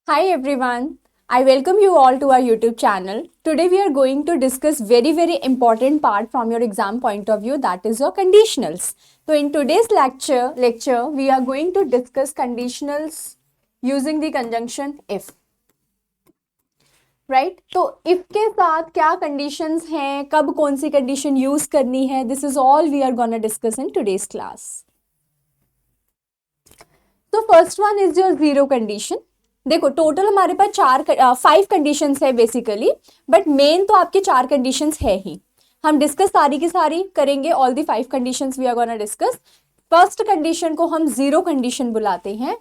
Hi everyone, I welcome you all to our YouTube channel. Today we are going to discuss very important part from your exam point of view, that is your conditionals. So in today's lecture we are going to discuss conditionals using the conjunction if. Right तो if के साथ क्या conditions हैं, कब कौन सी condition use करनी है, this is all we are gonna discuss in today's class. तो first one is your zero condition. देखो टोटल हमारे पास 5 कंडीशंस है बेसिकली, बट मेन तो आपके 4 कंडीशंस है ही. हम डिस्कस सारी की सारी करेंगे. All the 5 conditions we are gonna discuss. First condition को हम जीरो कंडीशन बुलाते हैं.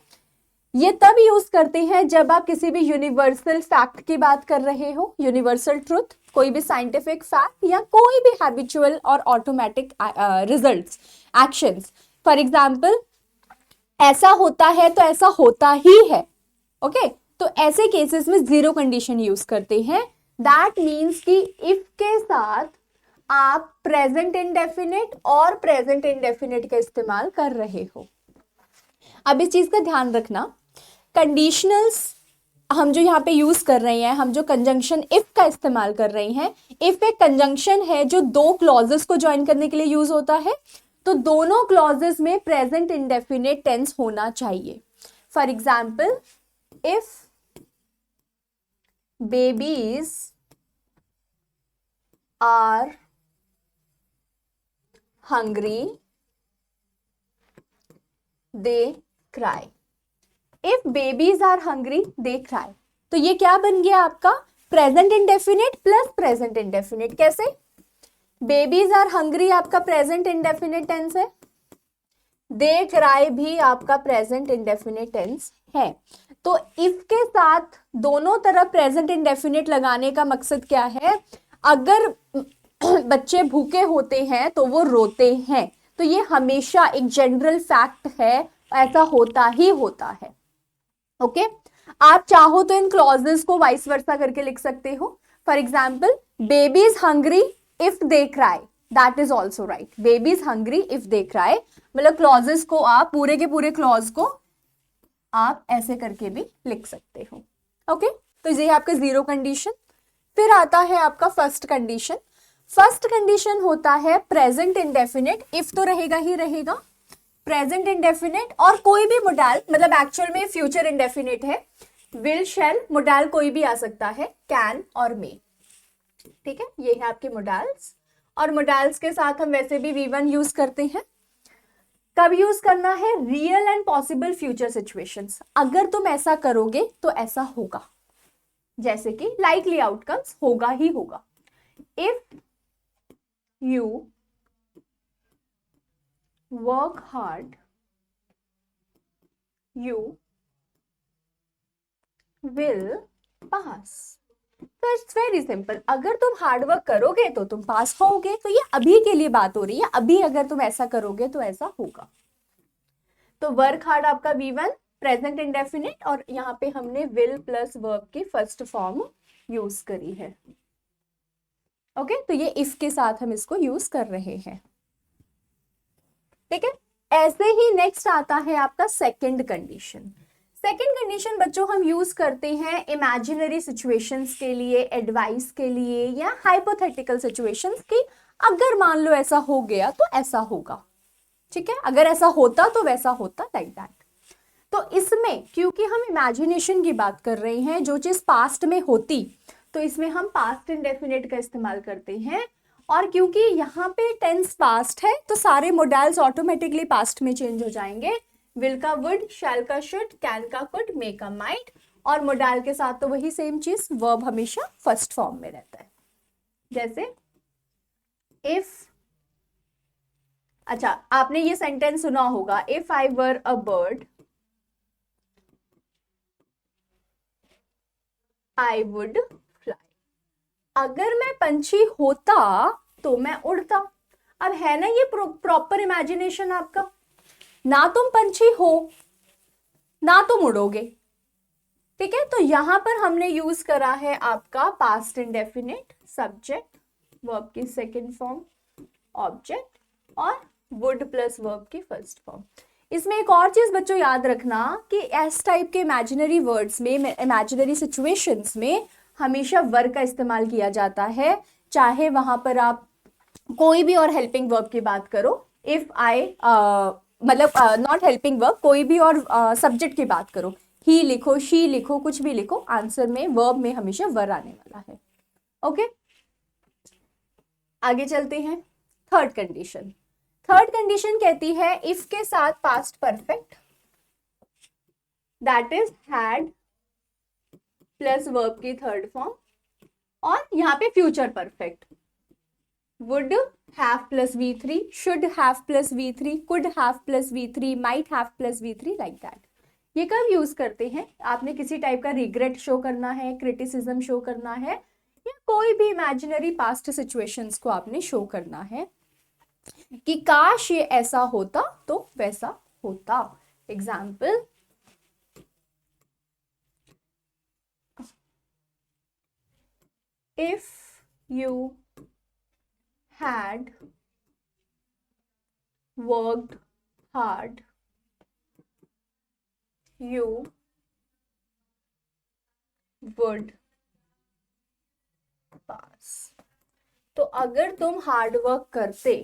ये तब यूज करते हैं जब आप किसी भी यूनिवर्सल फैक्ट की बात कर रहे हो, यूनिवर्सल ट्रुथ, कोई भी साइंटिफिक फैक्ट या कोई भी हैबिचुअल और automatic results, actions. For example ऐसा होता है तो ऐसा होता ही है. ओके तो ऐसे केसेस में जीरो कंडीशन यूज करते हैं. दैट मीन्स कि इफ के साथ आप प्रेजेंट इंडेफिनिट और प्रेजेंट इंडेफिनिट का इस्तेमाल कर रहे हो. अब इस चीज का ध्यान रखना, कंडीशनल्स हम जो यहाँ पे यूज कर रहे हैं, हम जो कंजंक्शन इफ का इस्तेमाल कर रहे हैं, इफ एक कंजंक्शन है जो दो क्लॉजेस को ज्वाइन करने के लिए यूज होता है, तो दोनों क्लॉजेस में प्रेजेंट इंडेफिनिट टेंस होना चाहिए. For example if babies are hungry they cry. If babies are hungry they cry, तो ये क्या बन गया आपका present indefinite plus present indefinite. कैसे? बेबीज आर हंग्री आपका प्रेजेंट इंडेफिनिट टेंस है, दे क्राई भी आपका प्रेजेंट इंडेफिनिट टेंस है. तो इफ के साथ दोनों तरफ प्रेजेंट इंडेफिनिट लगाने का मकसद क्या है? अगर बच्चे भूखे होते हैं तो वो रोते हैं, तो ये हमेशा एक जनरल फैक्ट है, ऐसा होता ही होता है. ओके आप चाहो तो इन क्लॉजेस को वाइस वर्सा करके लिख सकते हो. For example baby is hungry if they cry, that is also right. Baby is hungry if they cry, मतलब क्लॉजेस को आप पूरे के पूरे क्लॉज को आप ऐसे करके भी लिख सकते हो. ओके तो ये है आपका जीरो कंडीशन. फिर आता है आपका फर्स्ट कंडीशन. फर्स्ट कंडीशन होता है प्रेजेंट इंडेफिनिट. इफ तो रहेगा ही रहेगा, प्रेजेंट इंडेफिनिट और कोई भी मोडाल, मतलब एक्चुअल में फ्यूचर इंडेफिनिट है. विल, शैल, मोडाल कोई भी आ सकता है, कैन और मे. ठीक है, ये है आपके मोडाल्स. और मोडाल्स के साथ हम वैसे भी V1 यूज करते हैं. कब यूज करना है? Real and possible future situations. अगर तुम ऐसा करोगे तो ऐसा होगा, जैसे कि लाइकली आउटकम्स, होगा ही होगा. If you work hard, you will pass. तो इट्स वेरी सिंपल. अगर तुम हार्ड वर्क करोगे तो तुम पास होगे. तो ये अभी के लिए बात हो रही है, अभी अगर तुम ऐसा करोगे तो ऐसा होगा. तो वर्क हार्ड आपका V1 प्रेजेंट इंडेफिनिट, और यहाँ पे हमने विल प्लस वर्ब की फर्स्ट फॉर्म यूज करी है. ओके तो ये इफ के साथ हम इसको यूज कर रहे हैं. ठीक है, ऐसे ही नेक्स्ट आता है आपका सेकंड कंडीशन. सेकंड कंडीशन बच्चों हम यूज करते हैं इमेजिनरी सिचुएशंस के लिए, एडवाइस के लिए, या हाइपोथेटिकल सिचुएशंस की. अगर मान लो ऐसा हो गया तो ऐसा होगा. ठीक है, अगर ऐसा होता तो वैसा होता, लाइक दैट. तो इसमें क्योंकि हम इमेजिनेशन की बात कर रहे हैं, जो चीज पास्ट में होती, तो इसमें हम पास्ट इंडेफिनिट का इस्तेमाल करते हैं. और क्योंकि यहाँ पे टेंस पास्ट है तो सारे मोडाल्स ऑटोमेटिकली पास्ट में चेंज हो जाएंगे. विल का वुड, शैल का शुड, कैन का कुड, मे का माइट. और मोडाल के साथ तो वही सेम चीज, वर्ब हमेशा फर्स्ट फॉर्म में रहता है. जैसे इफ, अच्छा आपने ये सेंटेंस सुना होगा, if I were a bird I would fly. अगर मैं पंछी होता तो मैं उड़ता. अब है ना ये प्रॉपर इमेजिनेशन आपका. ना तुम पंछी हो ना तुम उड़ोगे. ठीक है, तो यहां पर हमने यूज करा है आपका पास्ट इंडेफिनिट, सब्जेक्ट, वर्ब की सेकंड फॉर्म, ऑब्जेक्ट, और वुड प्लस वर्ब की फर्स्ट फॉर्म. इसमें एक और चीज बच्चों याद रखना कि इस टाइप के इमेजिनरी वर्ड्स में, इमेजिनरी सिचुएशंस में हमेशा वर्ब का इस्तेमाल किया जाता है, चाहे वहां पर आप कोई भी और हेल्पिंग वर्ब की बात करो। इफ आई मतलब नॉट हेल्पिंग वर्ब, कोई भी और सब्जेक्ट की बात करो, ही लिखो, शी लिखो, कुछ भी लिखो, आंसर में वर्ब में हमेशा वर आने वाला है। ओके, आगे चलते हैं। थर्ड कंडीशन, थर्ड कंडीशन कहती है इफ के साथ past perfect that is had plus verb की थर्ड फॉर्म, और यहाँ पे future perfect would have plus v3, should have plus v3, could have plus v3, might have plus v3, like that। ये कब यूज करते हैं? आपने किसी टाइप का रिग्रेट शो करना है, क्रिटिसिज्म शो करना है, या कोई भी इमेजिनरी पास्ट सिचुएशंस को आपने शो करना है कि काश ये ऐसा होता तो वैसा होता। Example, if you had worked hard, you would pass। तो अगर तुम हार्ड वर्क करते,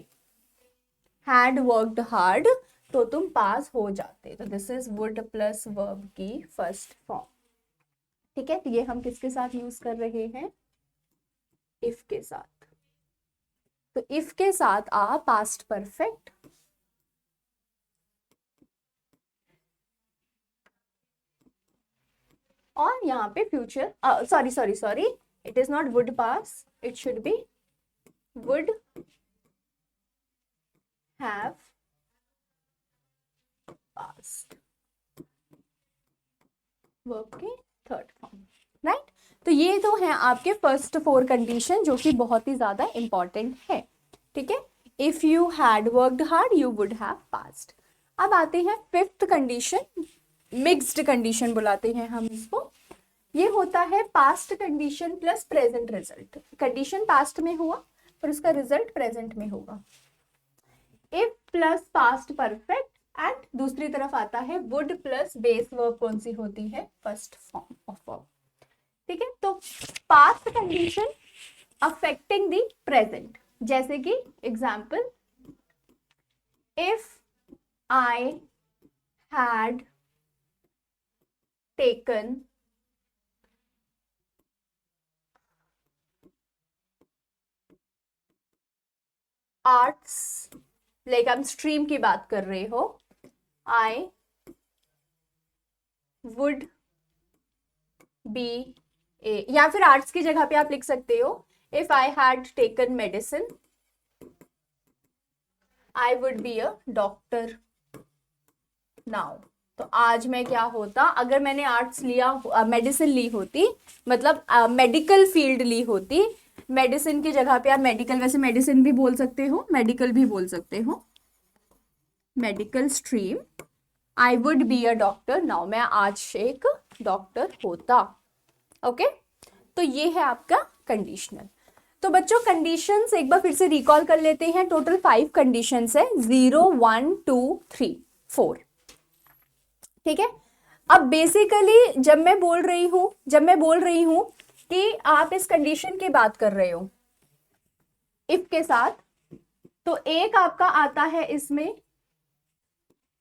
had worked hard, तो तुम पास हो जाते। तो this is would plus verb की फर्स्ट फॉर्म। ठीक है, तो ये हम किसके साथ यूज कर रहे हैं? इफ के साथ। तो इफ के साथ आ पास्ट परफेक्ट, और यहाँ पे future, sorry, it is not would pass, it should be would have past, verb के थर्ड फॉर्म, राइट। तो ये तो है आपके फर्स्ट 4 कंडीशन जो कि बहुत ही ज्यादा इंपॉर्टेंट है। ठीक है, if you had worked hard you would have past. अब आते हैं फिफ्थ कंडीशन, मिक्स्ड कंडीशन बुलाते हैं हम इसको। ये होता है past condition plus present result. Condition past में हुआ पर उसका रिजल्ट प्रेजेंट में होगा। If plus past perfect, and दूसरी तरफ आता है वुड प्लस बेस वर्ब, कौन सी होती है? First form of verb. ठीक है, तो past condition affecting the present, जैसे कि example, if I had taken arts, like हम स्ट्रीम की बात कर रहे हो, आई वुड बी ए, या फिर आर्ट्स की जगह पे आप लिख सकते हो if I had taken medicine I would be a doctor now. तो आज मैं क्या होता अगर मैंने आर्ट्स लिया, मेडिसिन ली होती, मतलब मेडिकल फील्ड ली होती। मेडिसिन की जगह पे आप मेडिकल, वैसे मेडिसिन भी बोल सकते हो, मेडिकल भी बोल सकते हो, medical stream, I would be a doctor now, मैं आज एक डॉक्टर होता। ओके, तो ये है आपका कंडीशनल। तो बच्चों कंडीशंस एक बार फिर से रिकॉल कर लेते हैं। टोटल 5 कंडीशंस है, 0 1 2 3 4। ठीक है, अब बेसिकली जब मैं बोल रही हूं कि आप इस कंडीशन की बात कर रहे हो इफ के साथ, तो एक आपका आता है इसमें,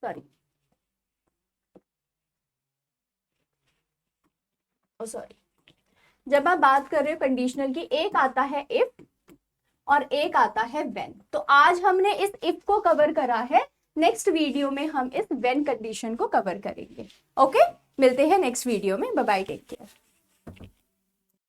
सॉरी, जब आप बात कर रहे हो कंडीशनल की, एक आता है इफ और एक आता है व्हेन। तो आज हमने इस इफ को कवर करा है, नेक्स्ट वीडियो में हम इस व्हेन कंडीशन को कवर करेंगे। ओके, मिलते हैं नेक्स्ट वीडियो में। Bye bye, take care.